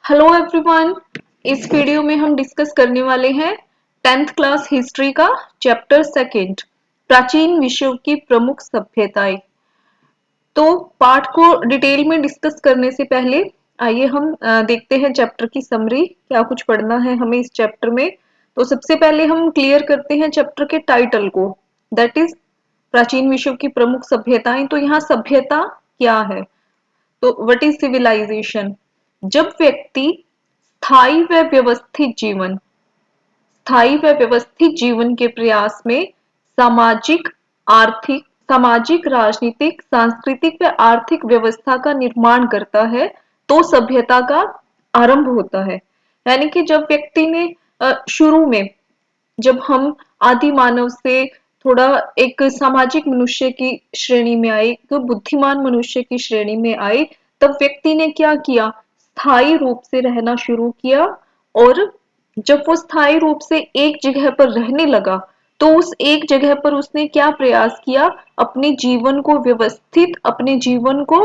Hello everyone. इस video में हम डिस्कस करने वाले हैं 10th क्लास हिस्ट्री का चैप्टर सेकंड, प्राचीन विश्व की प्रमुख सभ्यताएं। तो पाठ को डिटेल में डिस्कस करने से पहले आइए हम देखते हैं चैप्टर की समरी, क्या कुछ पढ़ना है हमें इस चैप्टर में। तो सबसे पहले हम क्लियर करते हैं चैप्टर के टाइटल को, दैट इज प्राचीन विश्व की प्रमुख सभ्यताएं। तो यहाँ सभ्यता क्या है? तो व्हाट इज सिविलाइजेशन? जब व्यक्ति स्थायी व व्यवस्थित जीवन के प्रयास में सामाजिक आर्थिक सामाजिक राजनीतिक सांस्कृतिक व आर्थिक व्यवस्था का निर्माण करता है तो सभ्यता का आरंभ होता है। यानी कि जब व्यक्ति ने शुरू में, जब हम आदि मानव से थोड़ा एक सामाजिक मनुष्य की श्रेणी में आए, एक बुद्धिमान मनुष्य की श्रेणी में आए, तब व्यक्ति ने क्या किया? स्थायी रूप से रहना शुरू किया। और जब वो स्थायी रूप से एक जगह पर रहने लगा तो उस एक जगह पर उसने क्या प्रयास किया? अपने जीवन को व्यवस्थित, अपने जीवन को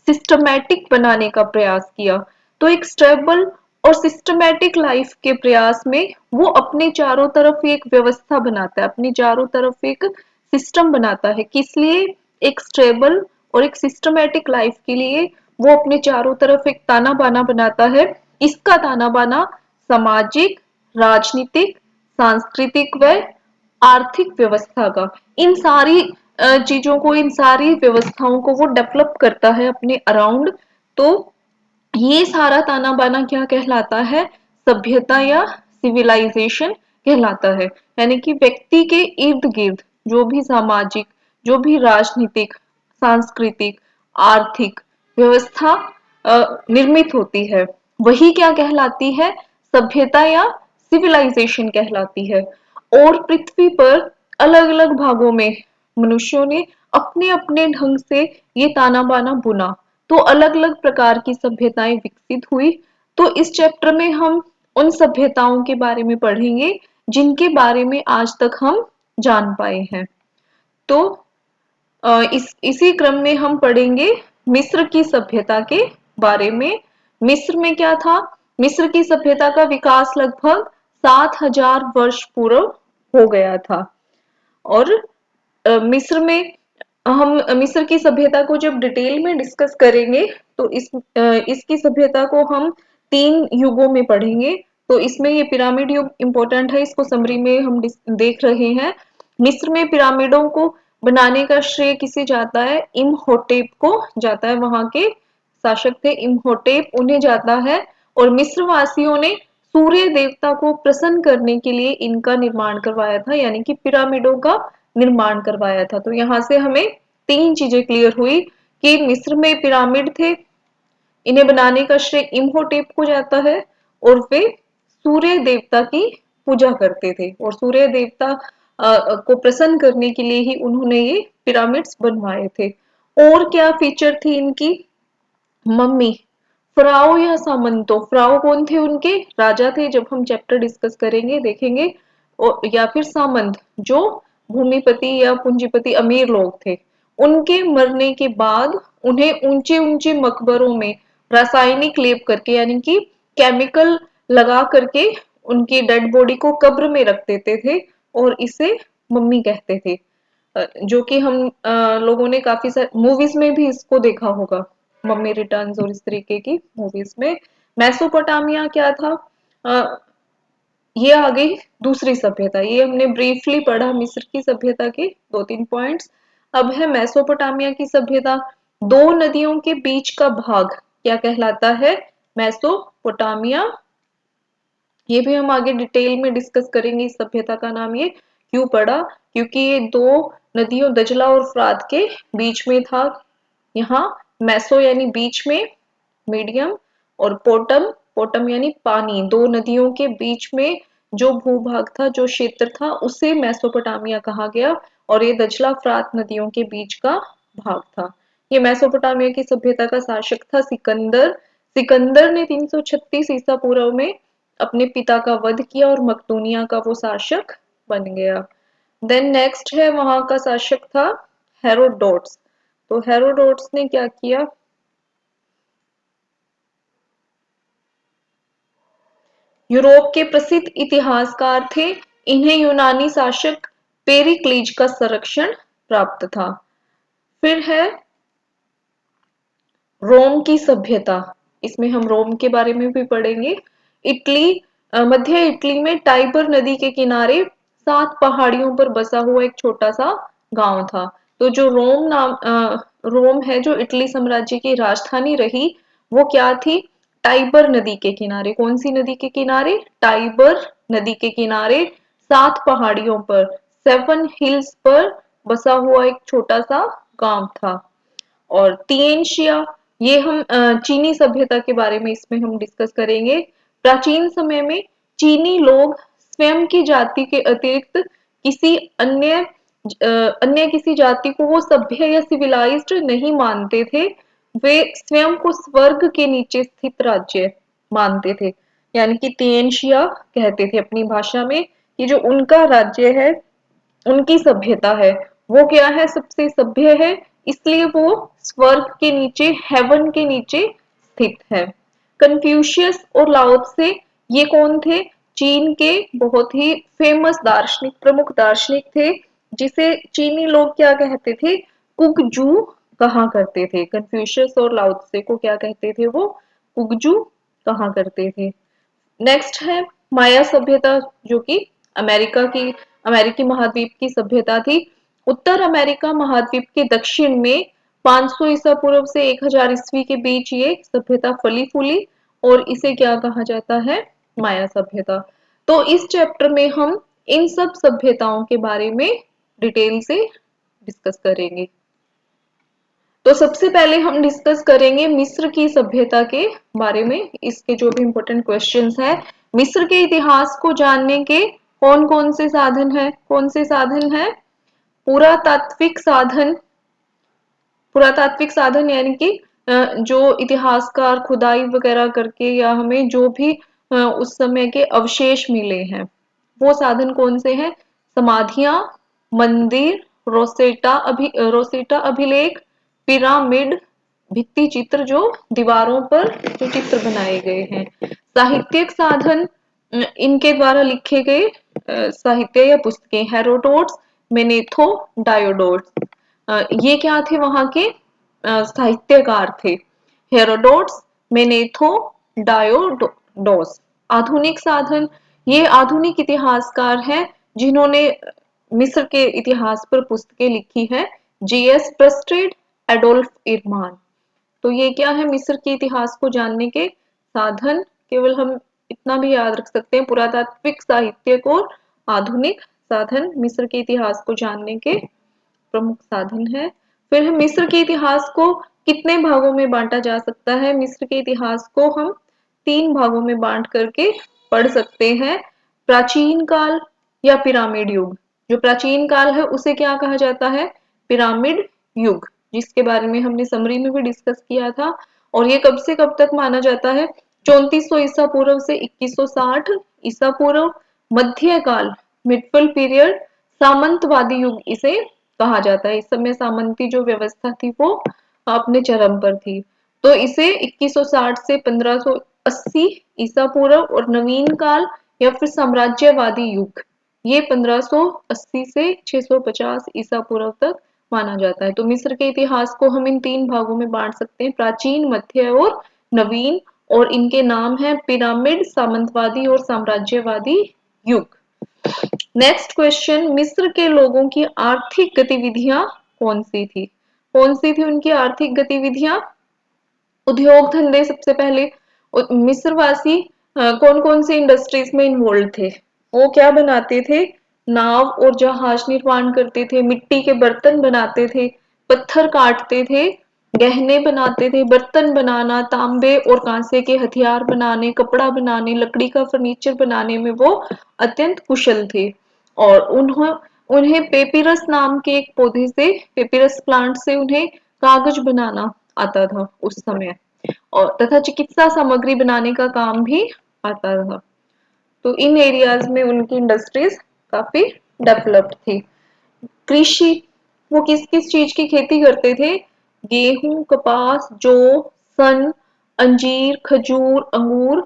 सिस्टमैटिक बनाने का प्रयास किया। तो एक स्टेबल और सिस्टमैटिक लाइफ के प्रयास में वो अपने चारों तरफ एक व्यवस्था बनाता है, अपनी चारों तरफ एक सिस्टम बनाता है। किस लिए? एक स्टेबल और एक सिस्टमैटिक लाइफ के लिए वो अपने चारों तरफ एक ताना बाना बनाता है। इसका ताना बाना सामाजिक, राजनीतिक, सांस्कृतिक व आर्थिक व्यवस्था का, इन सारी चीजों को, इन सारी व्यवस्थाओं को वो डेवलप करता है अपने अराउंड। तो ये सारा ताना बाना क्या कहलाता है? सभ्यता या सिविलाइजेशन कहलाता है। यानी कि व्यक्ति के इर्द गिर्द जो भी सामाजिक, जो भी राजनीतिक, सांस्कृतिक, आर्थिक व्यवस्था निर्मित होती है, वही क्या कहलाती है? सभ्यता या सिविलाइजेशन कहलाती है। और पृथ्वी पर अलग अलग भागों में मनुष्यों ने अपने अपने ढंग से ये ताना बाना बुना, तो अलग अलग प्रकार की सभ्यताएं विकसित हुई। तो इस चैप्टर में हम उन सभ्यताओं के बारे में पढ़ेंगे जिनके बारे में आज तक हम जान पाए हैं। तो इसी क्रम में हम पढ़ेंगे मिस्र की सभ्यता के बारे में। मिस्र में क्या था? मिस्र की सभ्यता का विकास लगभग 7000 वर्ष पूर्व हो गया था। और मिस्र में हम मिस्र की सभ्यता को जब डिटेल में डिस्कस करेंगे तो इसकी सभ्यता को हम 3 युगों में पढ़ेंगे। तो इसमें ये पिरामिड युग इंपॉर्टेंट है, इसको समरी में हम देख रहे हैं। मिस्र में पिरामिडों को बनाने का श्रेय किसे जाता है? इमहोटेप को जाता है। वहां के शासक थे इमहोटेप, उन्हें जाता है। और मिस्र वासियों ने सूर्य देवता को प्रसन्न करने के लिए इनका निर्माण करवाया था, यानी कि पिरामिडों का निर्माण करवाया था। तो यहाँ से हमें 3 चीजें क्लियर हुई कि मिस्र में पिरामिड थे, इन्हें बनाने का श्रेय इमहोटेप को जाता है, और वे सूर्य देवता की पूजा करते थे, और सूर्य देवता को प्रसन्न करने के लिए ही उन्होंने ये पिरामिड्स बनवाए थे। और क्या फीचर थी इनकी? मम्मी, फराओ या सामंतो, फराओ कौन थे? उनके राजा थे, जब हम चैप्टर डिस्कस करेंगे देखेंगे। और या फिर सामंत, जो भूमिपति या पूंजीपति अमीर लोग थे, उनके मरने के बाद उन्हें ऊंचे ऊंचे मकबरों में रासायनिक लेप करके, यानी कि केमिकल लगा करके उनकी डेड बॉडी को कब्र में रख देते थे, और इसे मम्मी कहते थे। जो कि हम लोगों ने काफी सारे मूवीज में भी इसको देखा होगा, मम्मी रिटर्न्स और इस तरीके की मूवीज में। मेसोपोटामिया क्या था? अ, ये आ गई दूसरी सभ्यता। ये हमने ब्रीफली पढ़ा मिस्र की सभ्यता के 2-3 पॉइंट्स। अब है मेसोपोटामिया की सभ्यता। दो नदियों के बीच का भाग क्या कहलाता है? मेसोपोटामिया। ये भी हम आगे डिटेल में डिस्कस करेंगे। इस सभ्यता का नाम ये क्यों पड़ा? क्योंकि ये दो नदियों दजला और फरात के बीच में था। यहाँ मैसो यानी बीच में, मीडियम, और पोटम, पोटम यानी पानी, दो नदियों के बीच में जो भूभाग था, जो क्षेत्र था, उसे मेसोपोटामिया कहा गया। और ये दजला फरात नदियों के बीच का भाग था। ये मेसोपोटामिया की सभ्यता का शासक था सिकंदर। सिकंदर ने 336 ईसा पूर्व में अपने पिता का वध किया और मकदूनिया का वो शासक बन गया। देन नेक्स्ट है, वहां का शासक था हेरोडोट्स। तो हेरोडोट्स ने क्या किया? यूरोप के प्रसिद्ध इतिहासकार थे। इन्हें यूनानी शासक पेरिक्लीज का संरक्षण प्राप्त था। फिर है रोम की सभ्यता। इसमें हम रोम के बारे में भी पढ़ेंगे। इटली, मध्य इटली में टाइबर नदी के किनारे 7 पहाड़ियों पर बसा हुआ एक छोटा सा गांव था। तो जो रोम है, जो इटली साम्राज्य की राजधानी रही, वो क्या थी? टाइबर नदी के किनारे। कौन सी नदी के किनारे? टाइबर नदी के किनारे 7 पहाड़ियों पर, 7 हिल्स पर बसा हुआ एक छोटा सा गांव था। और तिएनशिया, ये हम चीनी सभ्यता के बारे में इसमें हम डिस्कस करेंगे। प्राचीन समय में चीनी लोग स्वयं की जाति के अतिरिक्त किसी अन्य किसी जाति को वो सभ्य या सिविलाइज्ड नहीं मानते थे। वे स्वयं को स्वर्ग के नीचे स्थित राज्य मानते थे। यानी कि तिएनशिया कहते थे अपनी भाषा में कि जो उनका राज्य है, उनकी सभ्यता है, वो क्या है? सबसे सभ्य है, इसलिए वो स्वर्ग के नीचे, हेवन के नीचे स्थित है। कन्फ्यूशियस और लाओ त्से, ये कौन थे? चीन के बहुत ही फेमस दार्शनिक, प्रमुख दार्शनिक थे, जिसे चीनी लोग क्या कहते थे? कुगजू कहा करते थे। कन्फ्यूशियस और लाओ त्से को क्या कहते थे? वो कुगजू कहा करते थे। नेक्स्ट है माया सभ्यता, जो कि अमेरिकी महाद्वीप की सभ्यता थी। उत्तर अमेरिका महाद्वीप के दक्षिण में 500 ईसा पूर्व से 1000 ईस्वी के बीच ये सभ्यता फली फूली, और इसे क्या कहा जाता है? माया सभ्यता। तो इस चैप्टर में हम इन सब सभ्यताओं के बारे में डिटेल से डिस्कस करेंगे। तो सबसे पहले हम डिस्कस करेंगे मिस्र की सभ्यता के बारे में। इसके जो भी इंपॉर्टेंट क्वेश्चंस है, मिस्र के इतिहास को जानने के कौन कौन से साधन है? कौन से साधन है? पुरातात्विक साधन। पुरातात्विक साधन यानी कि जो इतिहासकार खुदाई वगैरह करके, या हमें जो भी उस समय के अवशेष मिले हैं, वो साधन कौन से हैं? समाधियां, मंदिर, रोसेटा अभिलेख, पिरामिड, भित्ति चित्र, जो दीवारों पर जो चित्र बनाए गए हैं। साहित्यिक साधन, इनके द्वारा लिखे गए साहित्य या पुस्तकें। हेरोडोट्स, मेनेथो, डायोडोट्स, ये क्या थे? वहां के साहित्यकार थे। हेरोडोट्स, मेनेथो, डायोडोस। आधुनिक साधन, ये आधुनिक इतिहासकार हैं जिन्होंने मिस्र के इतिहास पर पुस्तकें लिखी हैं। जीएस प्रस्टेड, एडोल्फ इरमान। तो ये क्या है? मिस्र के इतिहास को जानने के साधन। केवल हम इतना भी याद रख सकते हैं, पुरातात्विक, साहित्यिक और आधुनिक साधन मिस्र के इतिहास को जानने के प्रमुख साधन है। फिर हम मिस्र के इतिहास को कितने भागों में बांटा जा सकता है? मिस्र के इतिहास को हम 3 भागों में बांट करके पढ़ सकते हैं। प्राचीन काल या पिरामिड युग। जो प्राचीन काल है उसे क्या कहा जाता है? पिरामिड युग, जिसके बारे में हमने समरी में भी डिस्कस किया था। और ये कब से कब तक माना जाता है? 3400 ईसा पूर्व से 2160 ईसा पूर्व। मध्यकाल, मिडल पीरियड, सामंतवादी युग इसे कहा जाता है। इस समय सामंती जो व्यवस्था थी वो अपने चरम पर थी। तो इसे 2160 से 1580 ईसा पूर्व। और नवीन काल या फिर साम्राज्यवादी युग, ये 1580 से 650 ईसा पूर्व तक माना जाता है। तो मिस्र के इतिहास को हम इन 3 भागों में बांट सकते हैं, प्राचीन, मध्य और नवीन। और इनके नाम है पिरामिड, सामंतवादी और साम्राज्यवादी युग। नेक्स्ट क्वेश्चन, मिस्र के लोगों की आर्थिक गतिविधियां कौन सी थी? कौन सी थी उनकी आर्थिक गतिविधियां? उद्योग धंधे। सबसे पहले मिस्रवासी कौन कौन सी इंडस्ट्रीज में इन्वॉल्व थे? वो क्या बनाते थे? नाव और जहाज निर्माण करते थे, मिट्टी के बर्तन बनाते थे, पत्थर काटते थे, गहने बनाते थे, बर्तन बनाना, तांबे और कांसे के हथियार बनाने, कपड़ा बनाने, लकड़ी का फर्नीचर बनाने में वो अत्यंत कुशल थे। और उन्हें पेपिरस नाम के एक पौधे से, पेपिरस प्लांट से उन्हें कागज बनाना आता था उस समय, और तथा चिकित्सा सामग्री बनाने का काम भी आता था। तो इन एरियाज में उनकी इंडस्ट्रीज काफी डेवलप्ड थी। कृषि, वो किस किस चीज की खेती करते थे? गेहूं, कपास, जौ, सन, अंजीर, खजूर, अंगूर,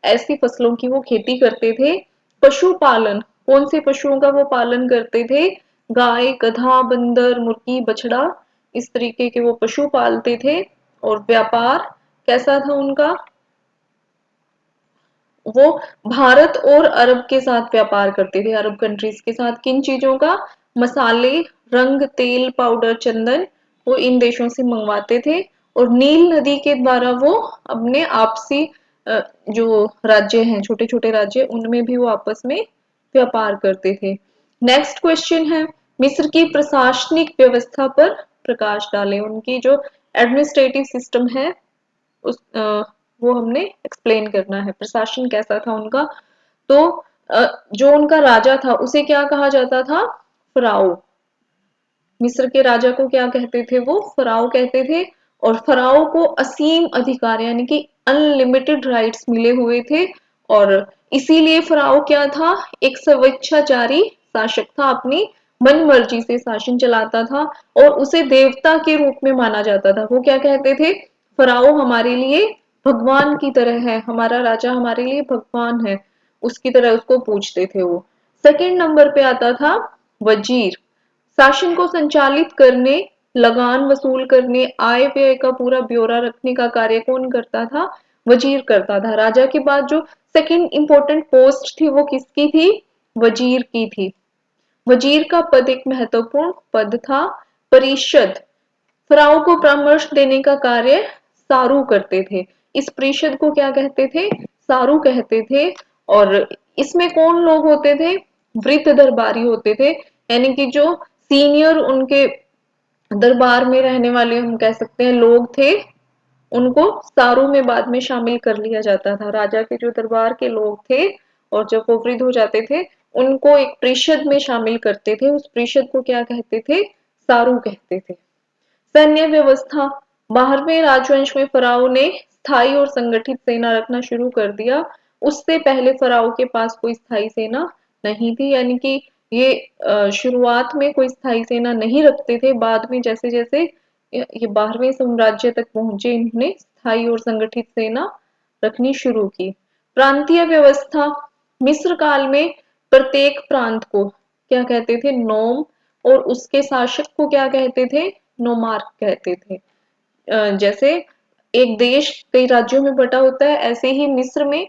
ऐसी फसलों की वो खेती करते थे। पशुपालन, कौन से पशुओं का वो पालन करते थे? गाय, गधा, बंदर, मुर्गी, बछड़ा, इस तरीके के वो पशु पालते थे। और व्यापार कैसा था उनका? वो भारत और अरब के साथ व्यापार करते थे, अरब कंट्रीज के साथ। किन चीजों का? मसाले, रंग, तेल, पाउडर, चंदन, वो इन देशों से मंगवाते थे। और नील नदी के द्वारा वो अपने आपसी जो राज्य हैं, छोटे छोटे राज्य, उनमें भी वो आपस में व्यापार करते थे। नेक्स्ट क्वेश्चन है, मिस्र की प्रशासनिक व्यवस्था पर प्रकाश डालें। उनकी जो एडमिनिस्ट्रेटिव सिस्टम है उस वो हमने एक्सप्लेन करना है, प्रशासन कैसा था उनका। तो जो उनका राजा था उसे क्या कहा जाता था? फराओ। मिस्र के राजा को क्या कहते थे? वो फराओ कहते थे। और फराओ को असीम अधिकार यानी कि अनलिमिटेड राइट्स मिले हुए थे। और इसीलिए फराओ क्या था? एक स्वेच्छाचारी शासक था, अपनी मन मर्जी से शासन चलाता था। और उसे देवता के रूप में माना जाता था। वो क्या कहते थे? फराओ हमारे लिए भगवान की तरह है, हमारा राजा हमारे लिए भगवान है, उसकी तरह उसको पूजते थे वो। सेकंड नंबर पे आता था वजीर। शासन को संचालित करने, लगान वसूल करने, आय व्यय का पूरा ब्यौरा रखने का कार्य कौन करता था? वजीर करता था। राजा के बाद जो सेकंड इंपॉर्टेंट पोस्ट थी वो किसकी थी? वजीर की थी। वजीर का पद एक महत्वपूर्ण पद था। परिषद, फराओ को परामर्श देने का कार्य सारू करते थे। इस परिषद को क्या कहते थे? सारू कहते थे। और इसमें कौन लोग होते थे? वृद्ध दरबारी होते थे, यानी कि जो सीनियर उनके दरबार में रहने वाले हम कह सकते हैं लोग थे, उनको सारू में बाद में शामिल कर लिया जाता था। राजा के जो दरबार के लोग थे और जब वो वृद्ध हो जाते थे उनको एक परिषद में शामिल करते थे। उस परिषद को क्या कहते थे? सारू कहते थे। सैन्य व्यवस्था, 12वें राजवंश में फराओ ने स्थायी और संगठित सेना रखना शुरू कर दिया। उससे पहले फराओ के पास कोई स्थायी सेना नहीं थी, यानी कि ये शुरुआत में कोई स्थायी सेना नहीं रखते थे। बाद में जैसे जैसे ये 12वें साम्राज्य तक पहुंचे, इन्होंने स्थायी और संगठित सेना रखनी शुरू की। प्रांतीय व्यवस्था, मिस्र काल में प्रत्येक प्रांत को क्या कहते थे? नोम। और उसके शासक को क्या कहते थे? नोमार्क कहते थे। जैसे एक देश कई राज्यों में बटा होता है, ऐसे ही मिस्र में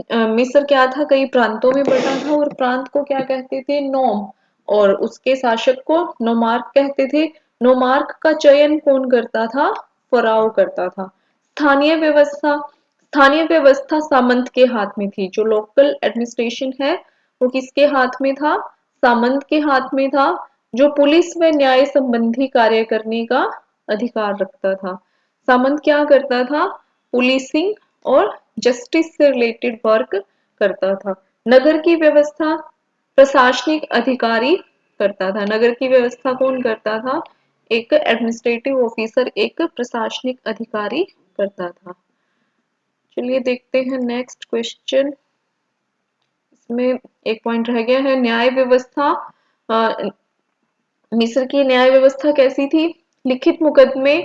मिस्र क्या था? कई प्रांतों में बटा था और प्रांत को क्या कहते थे? नोम। और उसके शासक को नोमार्क कहते थे। नोमार्क का चयन कौन करता था? फराओ करता था। स्थानीय व्यवस्था, स्थानीय व्यवस्था सामंत के हाथ में थी। जो लोकल एडमिनिस्ट्रेशन है वो किसके हाथ में था? सामंत के हाथ में था, जो पुलिस व न्याय संबंधी कार्य करने का अधिकार रखता था। सामंत क्या करता था? पुलिसिंग और जस्टिस से रिलेटेड वर्क करता था। नगर की व्यवस्था प्रशासनिक अधिकारी करता था। नगर की व्यवस्था कौन करता था? एक एडमिनिस्ट्रेटिव ऑफिसर, एक प्रशासनिक अधिकारी करता था। चलिए देखते हैं नेक्स्ट क्वेश्चन। इसमें एक पॉइंट रह गया है, न्याय व्यवस्था। मिस्र की न्याय व्यवस्था कैसी थी? लिखित मुकदमे,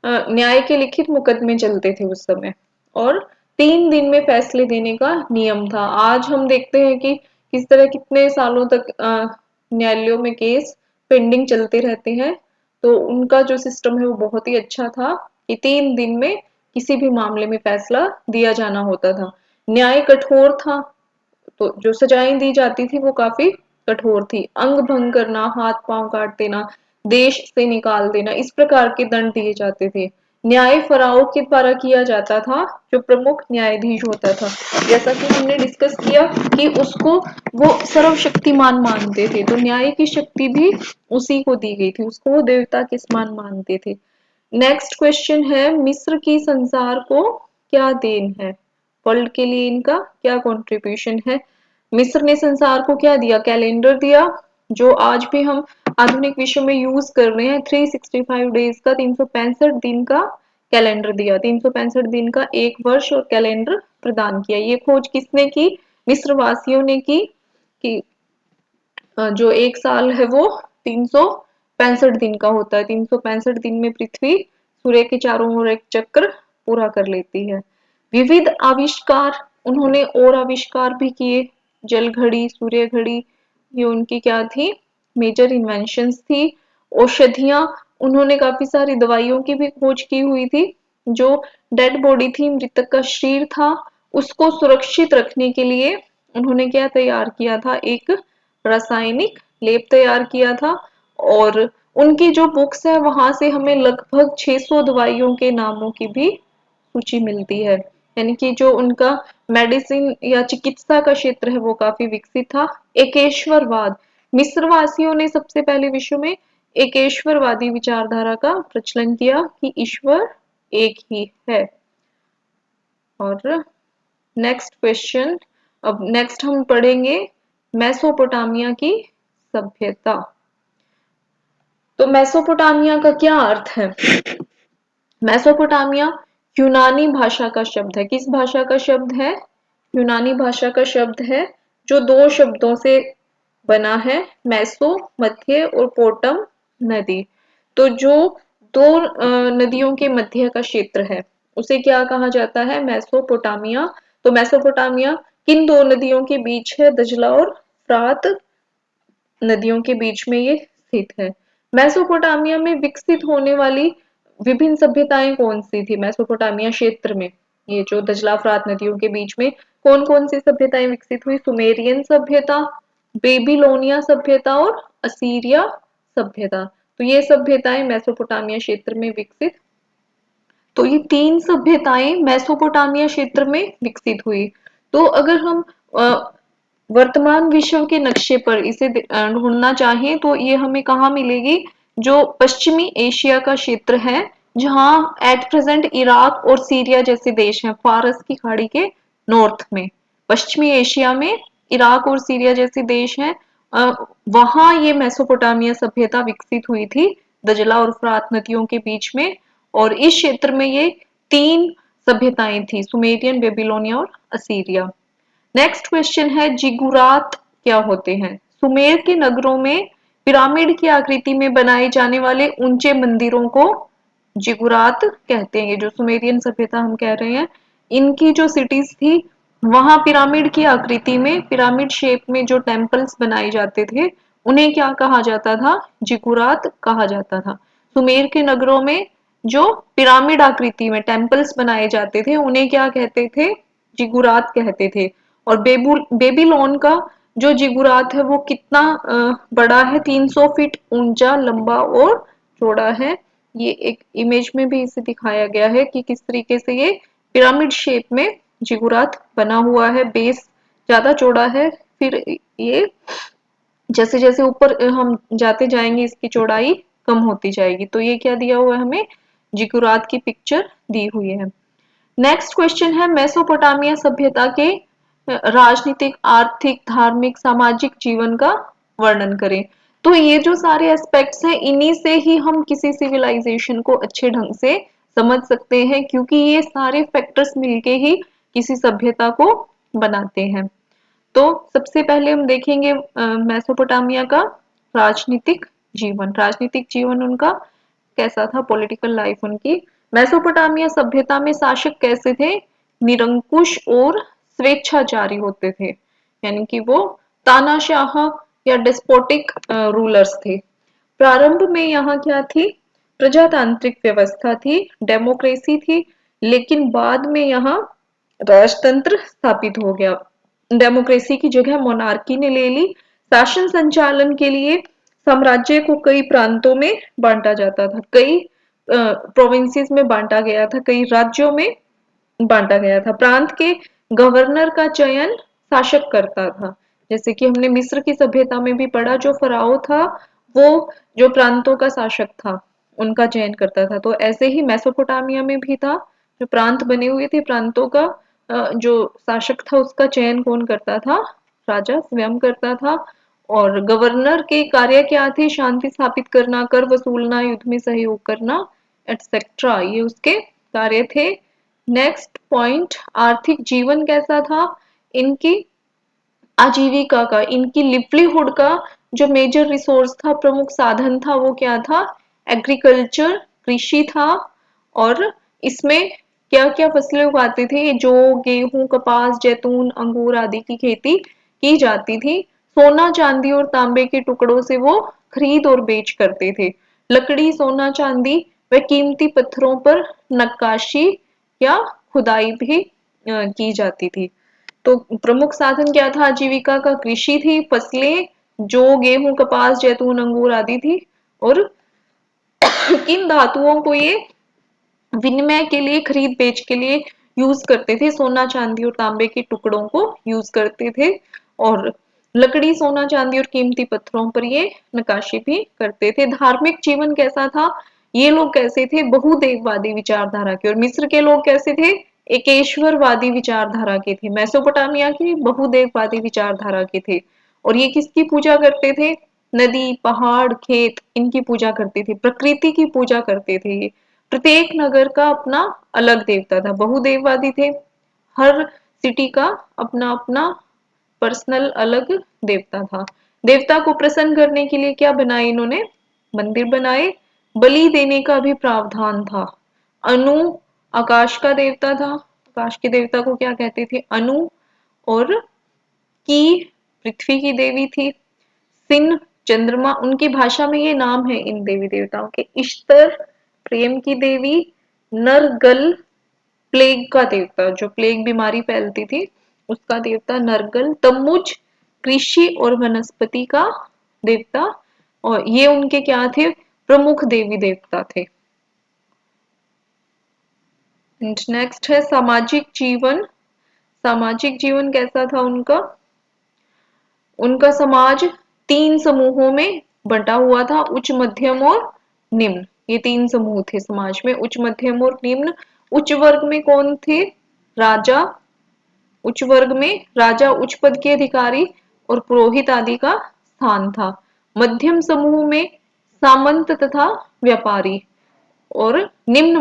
न्याय के लिखित मुकदमे चलते थे उस समय। और 3 दिन में फैसले देने का नियम था। आज हम देखते हैं कि किस तरह कितने सालों तक न्यायालयों में केस पेंडिंग चलते रहते हैं। तो उनका जो सिस्टम है वो बहुत ही अच्छा था कि 3 दिन में किसी भी मामले में फैसला दिया जाना होता था। न्याय कठोर था, तो जो सजाएं दी जाती थी वो काफी कठोर थी। अंग भंग करना, हाथ पांव काट देना, देश से निकाल देना, इस प्रकार के दंड दिए जाते थे। न्याय फराओ के द्वारा किया जाता था, जो प्रमुख न्यायाधीश होता था। जैसा कि हमने डिस्कस किया कि उसको वो सर्वशक्तिमान मानते थे, तो न्याय की शक्ति भी उसी को दी गई थी, उसको वो देवता के समान मानते थे। नेक्स्ट क्वेश्चन है, मिस्र की संसार को क्या देन है? वर्ल्ड के लिए इनका क्या कंट्रीब्यूशन है? मिस्र ने संसार को क्या दिया? कैलेंडर दिया, जो आज भी हम आधुनिक विश्व में यूज कर रहे हैं। 365 डेज का, 365 दिन का कैलेंडर दिया। 365 दिन का एक वर्ष और कैलेंडर प्रदान किया। ये खोज किसने की? मिस्र वासियों ने की कि जो एक साल है वो 365 दिन का होता है। 365 दिन में पृथ्वी सूर्य के चारों ओर एक चक्र पूरा कर लेती है। विविध आविष्कार, उन्होंने और आविष्कार भी किए, जल घड़ी, सूर्य घड़ी, ये उनकी क्या थी, मेजर इन्वेंशंस थी। औषधियां, उन्होंने काफी सारी दवाइयों की भी खोज की हुई थी। जो डेड बॉडी थी, मृतक का शरीर था, उसको सुरक्षित रखने के लिए उन्होंने क्या तैयार किया था, एक रासायनिक लेप तैयार किया था। और उनकी जो बुक्स है वहां से हमें लगभग 600 दवाइयों के नामों की भी सूची मिलती है। यानी कि जो उनका मेडिसिन या चिकित्सा का क्षेत्र है वो काफी विकसित था। एकेश्वरवाद, मिस्र वासियों ने सबसे पहले विश्व में एकेश्वरवादी विचारधारा का प्रचलन किया कि ईश्वर एक ही है। और नेक्स्ट क्वेश्चन, अब नेक्स्ट हम पढ़ेंगे मेसोपोटामिया की सभ्यता। तो मेसोपोटामिया का क्या अर्थ है? मेसोपोटामिया यूनानी भाषा का शब्द है। किस भाषा का शब्द है? यूनानी भाषा का शब्द है, जो दो शब्दों से बना है, मेसो मध्य और पोटम नदी। तो जो दो नदियों के मध्य का क्षेत्र है उसे क्या कहा जाता है? मेसोपोटामिया। तो मेसोपोटामिया किन दो नदियों के बीच है? दजला और फ्रात नदियों के बीच में ये स्थित है। मेसोपोटामिया में विकसित होने वाली विभिन्न सभ्यताएं कौन सी थी? मेसोपोटामिया क्षेत्र में, ये जो दजला फ्रात नदियों के बीच में कौन कौन सी सभ्यताएं विकसित हुई? सुमेरियन सभ्यता, बेबीलोनिया सभ्यता और असीरिया सभ्यता। तो ये सभ्यताएं मेसोपोटामिया क्षेत्र में विकसित, तो ये तीन सभ्यताएं मेसोपोटामिया क्षेत्र में विकसित हुई। तो अगर हम वर्तमान विश्व के नक्शे पर इसे ढूंढना चाहें तो ये हमें कहाँ मिलेगी? जो पश्चिमी एशिया का क्षेत्र है, जहाँ एट प्रेजेंट इराक और सीरिया जैसे देश हैं, फारस की खाड़ी के नॉर्थ में, पश्चिमी एशिया में इराक और सीरिया जैसे देश हैं, वहां ये मेसोपोटामिया सभ्यता विकसित हुई थी, दजला और फ्रात नदियों के बीच में। और इस क्षेत्र में ये तीन सभ्यताएं थी, सुमेरियन, बेबीलोनिया और असीरिया। नेक्स्ट क्वेश्चन है, जिगुरात क्या होते हैं? सुमेर के नगरों में पिरामिड की आकृति में बनाए जाने वाले ऊंचे मंदिरों को जिगुरात कहते हैं। ये जो सुमेरियन सभ्यता हम कह रहे हैं, इनकी जो सिटीज थी वहां पिरामिड की आकृति में, पिरामिड शेप में जो टेम्पल्स बनाए जाते थे उन्हें क्या कहा जाता था? जिगुरात कहा जाता था। सुमेर के नगरों में जो पिरामिड आकृति में टेम्पल्स बनाए जाते थे उन्हें क्या कहते थे? जिगुरात कहते थे। और बेबीलोन का जो जिगुरात है वो कितना बड़ा है? 300 फीट ऊंचा, लंबा और चौड़ा है। ये एक इमेज में भी इसे दिखाया गया है कि किस तरीके से ये पिरामिड शेप में जिगुरात बना हुआ है। बेस ज्यादा चौड़ा है, फिर ये जैसे जैसे ऊपर हम जाते जाएंगे इसकी चौड़ाई कम होती जाएगी। तो ये क्या दिया हुआ है हमें? जिगुरात की पिक्चर दी हुई है। नेक्स्ट क्वेश्चन है, मेसोपोटामिया सभ्यता के राजनीतिक, आर्थिक, धार्मिक, सामाजिक जीवन का वर्णन करें। तो ये जो सारे एस्पेक्ट्स हैं इन्हीं से ही हम किसी सिविलाइजेशन को अच्छे ढंग से समझ सकते हैं, क्योंकि ये सारे फैक्टर्स मिलके ही किसी सभ्यता को बनाते हैं। तो सबसे पहले हम देखेंगे मेसोपोटामिया का राजनीतिक जीवन। राजनीतिक जीवन उनका कैसा था? पॉलिटिकल लाइफ उनकी। मेसोपोटामिया सभ्यता में शासक कैसे थे? निरंकुश और स्वेच्छाचारी होते थे, यानी कि वो तानाशाह या डेस्पोटिक रूलर्स थे। प्रारंभ में यहाँ क्या थी? प्रजातांत्रिक व्यवस्था थी, डेमोक्रेसी थी, लेकिन बाद में यहाँ राजतंत्र स्थापित हो गया। डेमोक्रेसी की जगह मोनार्की ने ले ली। शासन संचालन के लिए साम्राज्य को कई प्रांतों में बांटा जाता था, कई प्रोविंसेस में बांटा गया था, कई राज्यों में बांटा गया था। प्रांत के गवर्नर का चयन शासक करता था। जैसे कि हमने मिस्र की सभ्यता में भी पढ़ा, जो फराओ था वो जो प्रांतों का शासक था उनका चयन करता था। तो ऐसे ही मेसोपोटामिया में भी था, जो प्रांत बने हुए थे, प्रांतों का जो शासक था उसका चयन कौन करता था? राजा स्वयं करता था। और गवर्नर के कार्य क्या थे? शांति स्थापित करना, कर वसूलना, युद्ध में सहयोग करना, एटसेट्रा, ये उसके कार्य थे। नेक्स्ट पॉइंट, आर्थिक जीवन कैसा था? इनकी आजीविका का, इनकी लिवलीहुड का जो मेजर रिसोर्स था, प्रमुख साधन था, वो क्या था? एग्रीकल्चर, कृषि था। और इसमें क्या क्या फसलें उगाते थे? जौ, गेहूं, कपास, जैतून, अंगूर आदि की खेती की जाती थी। सोना, चांदी और तांबे के टुकड़ों से वो खरीद और बेच करते थे। लकड़ी, सोना, चांदी व कीमती पत्थरों पर नक्काशी या खुदाई भी की जाती थी। तो प्रमुख साधन क्या था आजीविका का? कृषि थी, फसलें जौ, गेहूं, कपास, जैतून, अंगूर आदि थी। और किन धातुओं को ये विनिमय के लिए, खरीद बेच के लिए यूज करते थे? सोना, चांदी और तांबे के टुकड़ों को यूज करते थे। और लकड़ी, सोना, चांदी और कीमती पत्थरों पर ये नक्काशी भी करते थे। धार्मिक जीवन कैसा था? ये लोग कैसे थे? बहुदेववादी विचारधारा के। और मिस्र के लोग कैसे थे? एकेश्वरवादी विचारधारा के थे। मेसोपोटामिया की बहुदेववादी विचारधारा के थे। और ये किसकी पूजा करते थे? नदी, पहाड़, खेत, इनकी पूजा करते थे। प्रकृति की पूजा करते थे ये। प्रत्येक नगर का अपना अलग देवता था। बहुदेववादी थे। हर सिटी का अपना अपना पर्सनल अलग देवता था। देवता को प्रसन्न करने के लिए क्या बनाए इन्होंने? मंदिर बनाए। बलि देने का भी प्रावधान था। अनु आकाश का देवता था। आकाश के देवता को क्या कहते थे? अनु। और की पृथ्वी की देवी थी। सिन चंद्रमा, उनकी भाषा में ये नाम है इन देवी देवताओं के। इश्तर प्रेम की देवी। नरगल प्लेग का देवता, जो प्लेग बीमारी फैलती थी उसका देवता नरगल। तम्मुज कृषि और वनस्पति का देवता। और ये उनके क्या थे? प्रमुख देवी देवता थे। नेक्स्ट है सामाजिक जीवन। सामाजिक जीवन कैसा था उनका? उनका समाज 3 समूहों में बंटा हुआ था, उच्च, मध्यम और निम्न। ये 3 समूह थे समाज में, उच्च, मध्यम और निम्न। उच्च वर्ग में कौन थे? राजा। उच्च वर्ग में राजा, उच्च पद के अधिकारी और पुरोहित आदि का स्थान था। मध्यम समूह में सामंत तथा व्यापारी। और निम्न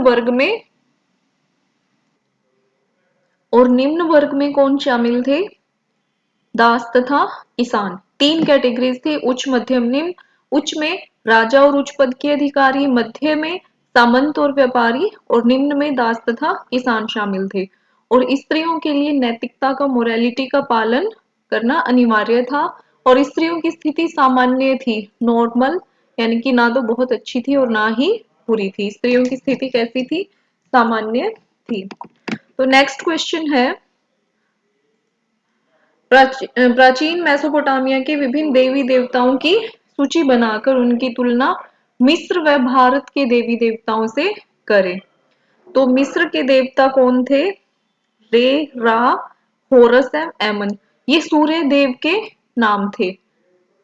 वर्ग में कौन शामिल थे? दास तथा किसान। 3 कैटेगरीज थे, उच्च, मध्यम, निम्न। उच्च में राजा और उच्च पद के अधिकारी, मध्य में सामंत और व्यापारी, और निम्न में दास तथा किसान शामिल थे। और स्त्रियों के लिए नैतिकता का, मोरालिटी का पालन करना अनिवार्य था। और स्त्रियों की स्थिति सामान्य थी, नॉर्मल, यानी कि ना तो बहुत अच्छी थी और ना ही बुरी थी। स्त्रियों की स्थिति कैसी थी? सामान्य थी। तो नेक्स्ट क्वेश्चन है, प्राचीन मेसोपोटामिया के विभिन्न देवी देवताओं की सूची बनाकर उनकी तुलना मिस्र व भारत के देवी देवताओं से करें। तो मिस्र के देवता कौन थे? रे, रा, होरस एवं एमन। ये सूर्य देव के नाम थे।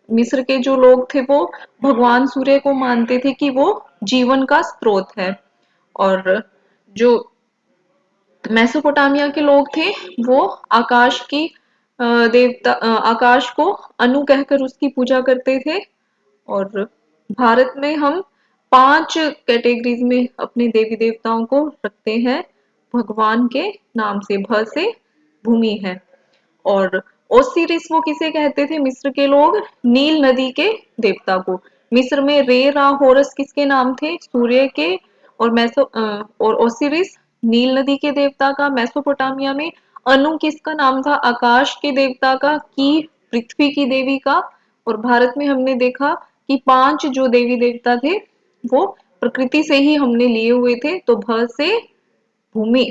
मिस्र के जो लोग थे वो भगवान सूर्य को मानते थे कि वो जीवन का स्रोत है। और जो मेसोपोटामिया के लोग थे वो आकाश की देवता, आकाश को अनु कहकर उसकी पूजा करते थे। और भारत में हम 5 कैटेगरीज में अपने देवी देवताओं को रखते हैं भगवान के नाम से। भ से भूमि है। और ओसिरिस वो किसे कहते थे मिस्र के लोग? नील नदी के देवता को। मिस्र में रे, रा, होरस किसके नाम थे? सूर्य के। और और ओसिरिस नील नदी के देवता का। मेसोपोटामिया में अनु किसका नाम था? आकाश के देवता का। की पृथ्वी की देवी का। और भारत में हमने देखा कि 5 जो देवी देवता थे वो प्रकृति से ही हमने लिए हुए थे। तो भ से भूमि।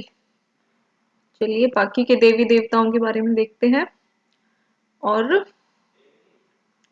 चलिए बाकी के देवी देवताओं के बारे में देखते हैं। और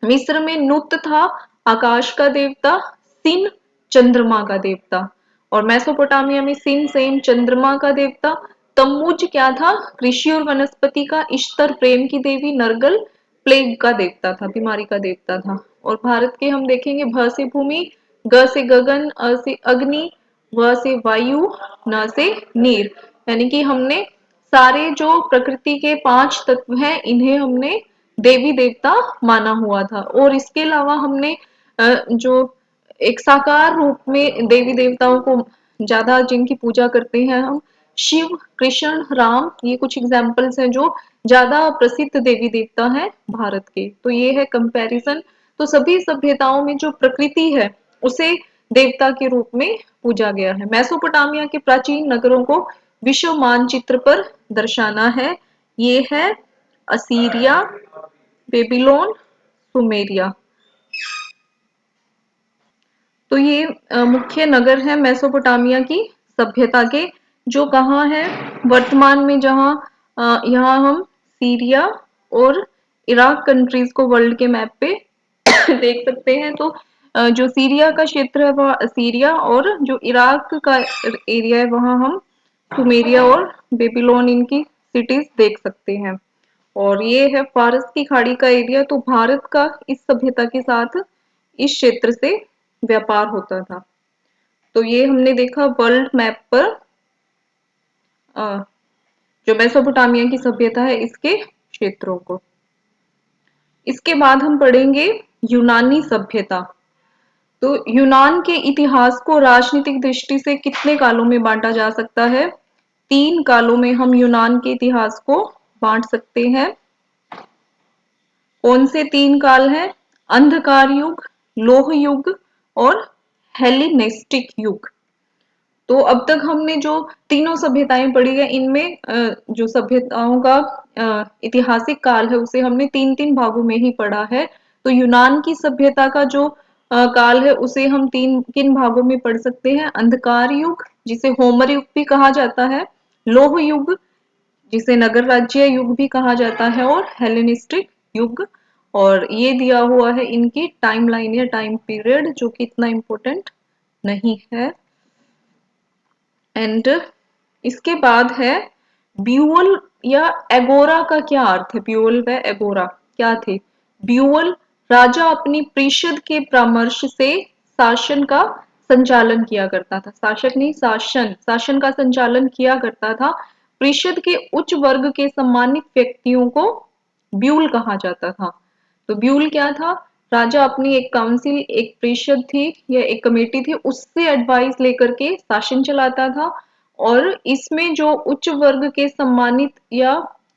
मिस्र में नुत था आकाश का देवता, सिन चंद्रमा का देवता। और मेसोपोटामिया में सिन, सेन चंद्रमा का देवता। तम्मुज क्या था? कृषि और वनस्पति का। इश्तर प्रेम की देवी। नरगल प्लेग का देवता था, बीमारी का देवता था। और भारत के हम देखेंगे भ से भूमि, ग से गगन, अ से अग्नि, व से वायु, न से नीर। यानी कि हमने सारे जो प्रकृति के 5 तत्व हैं इन्हें हमने देवी देवता माना हुआ था। और इसके अलावा हमने जो एक साकार रूप में देवी देवताओं को ज्यादा जिनकी पूजा करते हैं हम, शिव, कृष्ण, राम, ये कुछ एग्जाम्पल्स हैं जो ज्यादा प्रसिद्ध देवी देवता हैं भारत के। तो ये है कंपैरिजन। तो सभी सभ्यताओं में जो प्रकृति है उसे देवता के रूप में पूजा गया है। मेसोपोटामिया के प्राचीन नगरों को विश्व मानचित्र पर दर्शाना है। ये है असीरिया, बेबीलोन, सुमेरिया। तो ये मुख्य नगर है मेसोपोटामिया की सभ्यता के, जो कहाँ है वर्तमान में, जहाँ यहाँ हम सीरिया और इराक कंट्रीज को वर्ल्ड के मैप पे देख सकते हैं। तो जो सीरिया का क्षेत्र है वह सीरिया, और जो इराक का एरिया है वहाँ हम सुमेरिया और बेबीलोन इनकी सिटीज देख सकते हैं। और ये है फारस की खाड़ी का एरिया। तो भारत का इस सभ्यता के साथ इस क्षेत्र से व्यापार होता था। तो ये हमने देखा वर्ल्ड मैप पर जो मेसोपोटामिया की सभ्यता है इसके क्षेत्रों को। इसके बाद हम पढ़ेंगे यूनानी सभ्यता। तो यूनान के इतिहास को राजनीतिक दृष्टि से कितने कालों में बांटा जा सकता है? 3 कालों में हम यूनान के इतिहास को बांट सकते हैं। कौन से 3 काल हैं? अंधकार युग, लोह युग और हेलेनिस्टिक युग। तो अब तक हमने जो तीनों सभ्यताएं पढ़ी है, इनमें जो सभ्यताओं का ऐतिहासिक काल है उसे हमने 3-3 भागों में ही पढ़ा है। तो यूनान की सभ्यता का जो काल है उसे हम किन भागों में पढ़ सकते हैं? अंधकार युग, जिसे होमर युग भी कहा जाता है, लोह युग, जिसे नगर राज्य युग भी कहा जाता है, और हेलेनिस्टिक युग। और ये दिया हुआ है इनकी टाइमलाइन या टाइम पीरियड, जो कि इतना इम्पोर्टेंट नहीं है। एंड इसके बाद है ब्यूअल या एगोरा का क्या अर्थ है? ब्यूअल व एगोरा क्या थे? ब्यूअल, राजा अपनी परिषद के परामर्श से शासन का संचालन किया करता था। शासक नहीं, शासन का संचालन किया करता था। परिषद के उच्च वर्ग के सम्मानित व्यक्तियों को ब्यूल कहा जाता था। तो ब्यूल क्या था? राजा अपनी एक काउंसिल, एक परिषद थी या एक कमेटी थी, उससे एडवाइस लेकर के शासन चलाता था। और इसमें जो उच्च वर्ग के सम्मानित या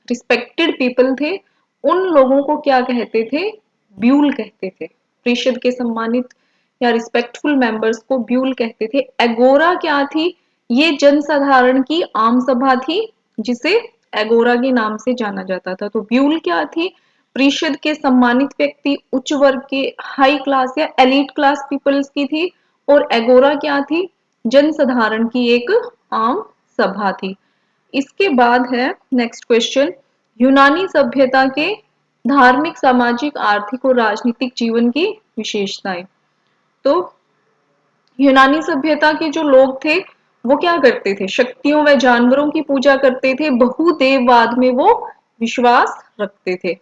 रिस्पेक्टेड पीपल थे, उन लोगों को क्या कहते थे? ब्यूल कहते थे। परिषद के सम्मानित या रिस्पेक्टफुल मेंबर्स को ब्यूल कहते थे। एगोरा क्या थी? ये जनसाधारण की आम सभा थी, जिसे एगोरा के नाम से जाना जाता था। तो ब्यूल क्या थी? परिषद के सम्मानित व्यक्ति, उच्च वर्ग के, हाई क्लास या एलीट क्लास पीपल्स की थी। और एगोरा क्या थी? जनसाधारण की एक आम सभा थी। इसके बाद है नेक्स्ट क्वेश्चन, यूनानी सभ्यता के धार्मिक, सामाजिक, आर्थिक और राजनीतिक जीवन की विशेषताएं। तो यूनानी सभ्यता के जो लोग थे वो क्या करते थे? शक्तियों व जानवरों की पूजा करते थे। बहुदेववाद में वो विश्वास रखते थे।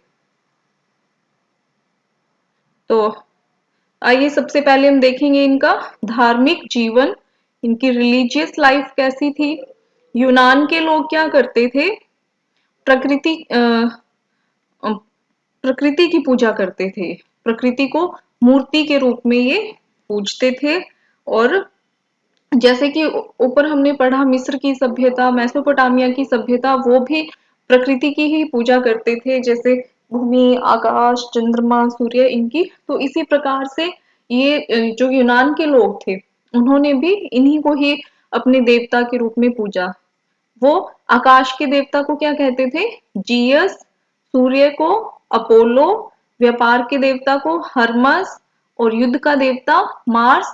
तो आइए सबसे पहले हम देखेंगे इनका धार्मिक जीवन, इनकी रिलीजियस लाइफ कैसी थी। यूनान के लोग क्या करते थे? प्रकृति प्रकृति की पूजा करते थे। प्रकृति को मूर्ति के रूप में ये पूजते थे। और जैसे कि ऊपर हमने पढ़ा मिस्र की सभ्यता, मेसोपोटामिया की सभ्यता, वो भी प्रकृति की ही पूजा करते थे, जैसे भूमि, आकाश, चंद्रमा, सूर्य, इनकी। तो इसी प्रकार से ये जो यूनान के लोग थे, उन्होंने भी इन्हीं को ही अपने देवता के रूप में पूजा। वो आकाश के देवता को क्या कहते थे? जीयस, सूर्य को अपोलो, व्यापार के देवता को हर्मस, और युद्ध का देवता मार्स,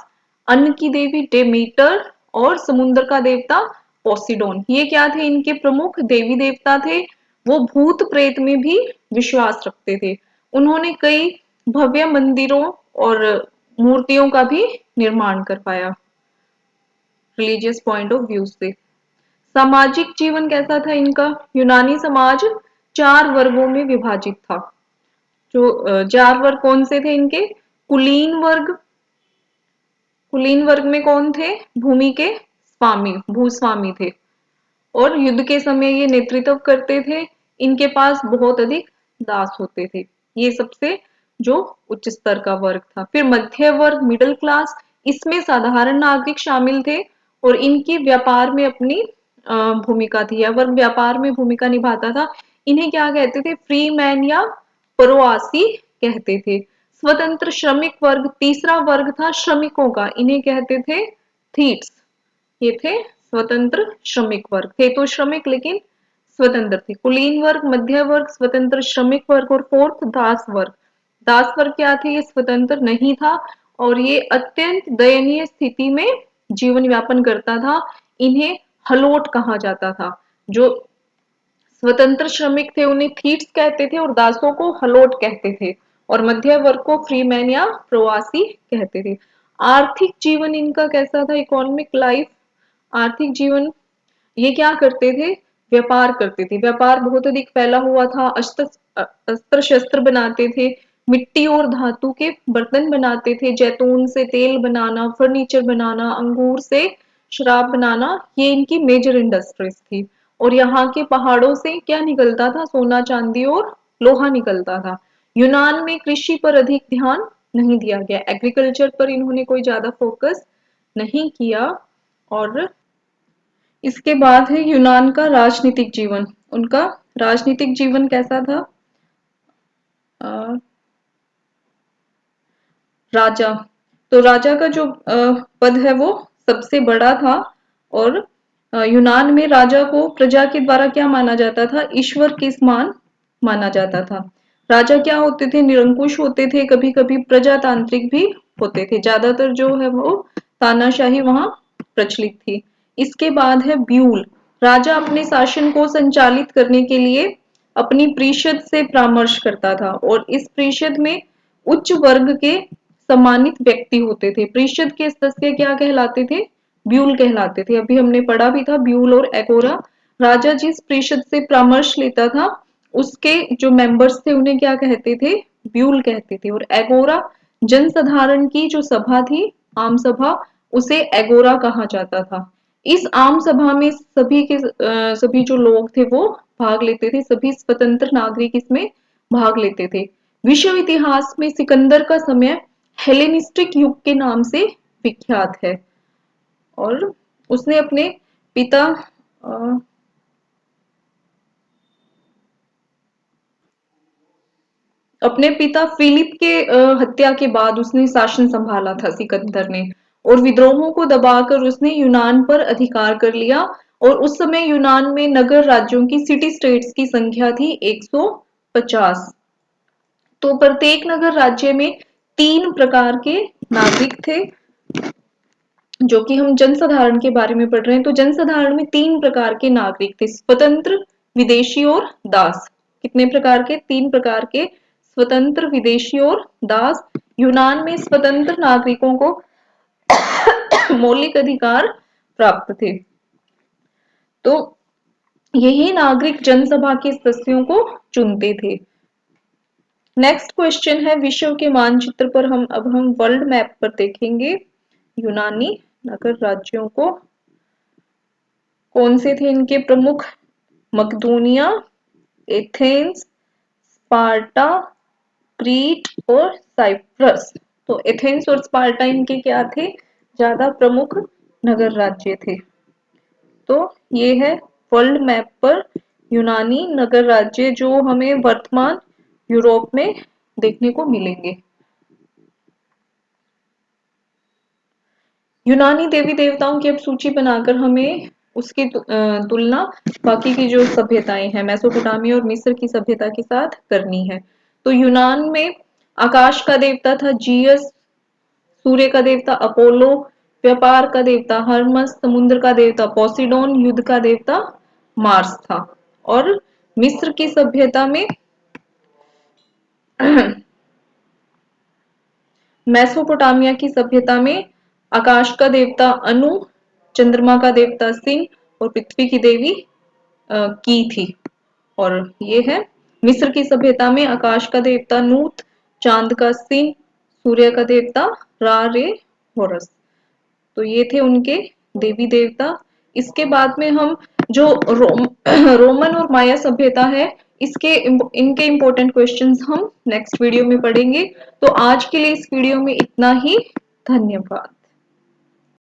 अन्न की देवी डेमीटर, और समुद्र का देवता पोसिडोन। ये क्या थे? इनके प्रमुख देवी देवता थे। वो भूत प्रेत में भी विश्वास रखते थे। उन्होंने कई भव्य मंदिरों और मूर्तियों का भी निर्माण करवाया रिलीजियस पॉइंट ऑफ व्यू से। सामाजिक जीवन कैसा था इनका? यूनानी समाज 4 वर्गों में विभाजित था। जो 4 वर्ग कौन से थे इनके? कुलीन वर्ग। कुलीन वर्ग में कौन थे? भूमि के स्वामी, भूस्वामी थे। और युद्ध के समय ये नेतृत्व करते थे। इनके पास बहुत अधिक दास होते थे। ये सबसे जो उच्च स्तर का वर्ग था। फिर मध्य वर्ग, मिडिल क्लास, इसमें साधारण नागरिक शामिल थे। और इनकी व्यापार में अपनी भूमिका थी। यह वर्ग व्यापार में भूमिका निभाता था। इन्हें क्या कहते थे? फ्री मैन या प्रवासी कहते थे। स्वतंत्र श्रमिक वर्ग, तीसरा वर्ग था श्रमिकों का, इन्हें कहते थे थीट्स। ये थे स्वतंत्र श्रमिक वर्ग थे, तो श्रमिक लेकिन स्वतंत्र थे। कुलीन वर्ग, मध्य वर्ग, स्वतंत्र श्रमिक वर्ग और फोर्थ दास वर्ग। दास वर्ग क्या थे? ये स्वतंत्र नहीं था और ये अत्यंत दयनीय स्थिति में जीवन यापन करता था। इन्हें हलोट कहा जाता था। जो स्वतंत्र श्रमिक थे उन्हें थीट्स कहते थे और दासों को हलोट कहते थे और मध्य वर्ग को फ्रीमैन या प्रवासी कहते थे। आर्थिक जीवन इनका कैसा था? इकोनॉमिक लाइफ, आर्थिक जीवन, ये क्या करते थे? व्यापार करते थे। व्यापार बहुत अधिक फैला हुआ था। अस्त्र शस्त्र बनाते थे, मिट्टी और धातु के बर्तन बनाते थे, जैतून से तेल बनाना, फर्नीचर बनाना, अंगूर से शराब बनाना, ये इनकी मेजर इंडस्ट्रीज थी। और यहाँ के पहाड़ों से क्या निकलता था? सोना, चांदी और लोहा निकलता था। यूनान में कृषि पर अधिक ध्यान नहीं दिया गया, एग्रीकल्चर पर इन्होंने कोई ज्यादा फोकस नहीं किया। और इसके बाद है यूनान का राजनीतिक जीवन। उनका राजनीतिक जीवन कैसा था? अ, राजा, तो राजा का जो पद है वो सबसे बड़ा था। और यूनान में राजा को प्रजा के द्वारा क्या माना जाता था? ईश्वर के समान माना जाता था। राजा क्या होते थे? निरंकुश होते थे, कभी कभी प्रजातांत्रिक भी होते थे। ज्यादातर जो है वो तानाशाही वहां प्रचलित थी। इसके बाद है ब्यूल। राजा अपने शासन को संचालित करने के लिए अपनी परिषद से परामर्श करता था और इस परिषद में उच्च वर्ग के सम्मानित व्यक्ति होते थे। परिषद के सदस्य क्या कहलाते थे? ब्यूल कहलाते थे। अभी हमने पढ़ा भी था ब्यूल और एगोरा। राजा जिस परिषद से परामर्श लेता था उसके जो मेंबर्स थे उन्हें क्या कहते थे? ब्यूल कहते थे। और एगोरा जनसाधारण की जो सभा थी, आम सभा, उसे एगोरा कहा जाता था। इस आम सभा में सभी जो लोग थे वो भाग लेते थे, सभी स्वतंत्र नागरिक इसमें भाग लेते थे। विश्व इतिहास में सिकंदर का समय हेलेनिस्टिक युग के नाम से विख्यात है। और उसने पिता अ, अपने पिता फिलिप के हत्या के बाद उसने शासन संभाला था सिकंदर ने। और विद्रोहों को दबाकर उसने यूनान पर अधिकार कर लिया। और उस समय यूनान में नगर राज्यों की, सिटी स्टेट्स की संख्या थी 150। तो प्रत्येक नगर राज्य में 3 प्रकार के नागरिक थे। जो कि हम जनसाधारण के बारे में पढ़ रहे हैं, तो जनसाधारण में 3 प्रकार के नागरिक थे, स्वतंत्र, विदेशी और दास। कितने प्रकार के? 3 प्रकार के, स्वतंत्र, विदेशी और दास। यूनान में स्वतंत्र नागरिकों को मौलिक अधिकार प्राप्त थे। तो यही नागरिक जनसभा के सदस्यों को चुनते थे। नेक्स्ट क्वेश्चन है, विश्व के मानचित्र पर हम वर्ल्ड मैप पर देखेंगे यूनानी नगर राज्यों को। कौन से थे इनके प्रमुख? मकदूनिया, एथेंस, स्पार्टा, क्रीट और साइप्रस। तो एथेंस और स्पार्टा इनके क्या थे? ज्यादा प्रमुख नगर राज्य थे। तो ये है वर्ल्ड मैप पर यूनानी नगर राज्य जो हमें वर्तमान यूरोप में देखने को मिलेंगे। यूनानी देवी देवताओं की अब सूची बनाकर हमें उसकी तुलना बाकी की जो सभ्यताएं हैं, मेसोपोटामिया और मिस्र की सभ्यता के साथ करनी है। तो यूनान में आकाश का देवता था जीयस, सूर्य का देवता अपोलो, व्यापार का देवता हर्मस, समुद्र का देवता पोसिडोन, युद्ध का देवता मार्स था। और मिस्र की सभ्यता में मेसोपोटामिया की सभ्यता में आकाश का देवता अनु, चंद्रमा का देवता सिन और पृथ्वी की देवी की थी। और ये है मिस्र की सभ्यता में आकाश का देवता नूत, चांद का सिन, सूर्य का देवता रा, रे, होरस। तो ये थे उनके देवी देवता। इसके बाद में हम जो रोमन और माया सभ्यता है, इसके इनके इंपॉर्टेंट क्वेश्चंस हम नेक्स्ट वीडियो में पढ़ेंगे। तो आज के लिए इस वीडियो में इतना ही। धन्यवाद।